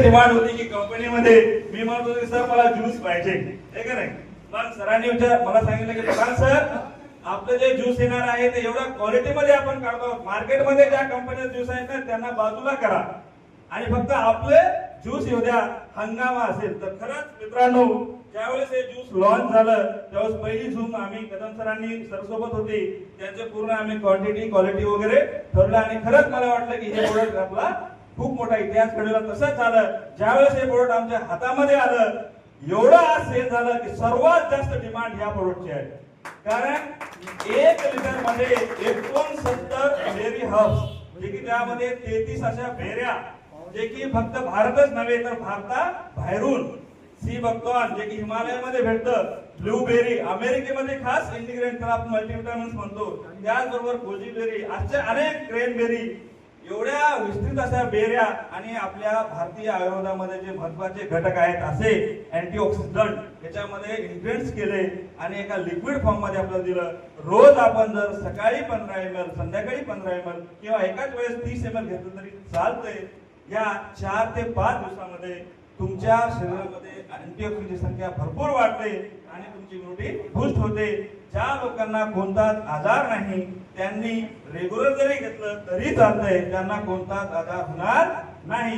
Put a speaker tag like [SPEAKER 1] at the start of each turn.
[SPEAKER 1] Demand होती की कंपनीमध्ये मी म्हणत होते सर मला ज्यूस पाहिजे, हे का नाही. मग सरांनी मला सांगितलं की बघा सर, आपलं जे ज्यूस येणार आहे ते एवढ्या क्वालिटी मध्ये आपण काढतो, मार्केटमध्ये ज्या कंपन्या ज्यूस आहेत ना त्यांना बाजूला करा आणि फक्त आपले ज्यूस येऊ द्या. हंगामा असेल तर खरंच मित्रांनो, ज्यावेळेस हे ज्यूस लॉन्च झालं त्यावेळेस पहिली झूम आम्ही कदम सरांनी सरसोबत होती, त्यांचे पूर्ण आम्ही क्वांटिटी क्वालिटी वगैरे ठरलं आणि खरंच मला वाटलं की हे प्रोडक्ट आपला खूप मोठा इतिहास घडवला. तसंच झालं. ज्यावेळेस हे प्रोडक्ट आमच्या हातामध्ये आलं, एवढं आज सेल झालं की सर्वात जास्त डिमांड या प्रोडक्टची आहे. कारण 1 लिटर मध्ये 69 बेरी हर्ब्स, जे की त्यामध्ये 33 अशा बेऱ्या, जे की फक्त भारतच नव्हे तर भारताबाहेरून सी बकथॉर्न जे की हिमालयामध्ये भेटतं, ब्लूबेरी अमेरिकेमध्ये खास इंडिग्रेंट आपण मल्टीव्हिटॅमिन्स म्हणतो, त्याचबरोबर गोजीबेरी, अशा अनेक क्रेनबेरी, एवढ्या विस्तृत अशा बेऱ्या आणि आपल्या भारतीय आयुर्वेदामध्ये जे महत्वाचे घटक आहेत असे अँटीऑक्सिडंट याच्यामध्ये इन्ग्रेडियंट्स केले आणि एका लिक्विड फॉर्म मध्ये आपल्याला दिलं. रोज आपण जर सकाळी 15 ml, संध्याकाळी 15 ml किंवा एकाच वेळेस 30 ml घेतलं तरी चालतंय. या 4 ते 5 दिवसामध्ये तुमच्या शरीरामध्ये अँटीऑक्सिडंटची संख्या भरपूर वाढते आणि तुमची इम्युनिटी बूस्ट होते. ज्या लोकांना कोणताच आजार नाही त्यांनी रेग्युलर जरी घेतलं तरी चालतंय, त्यांना कोणताच आजार होणार नाही.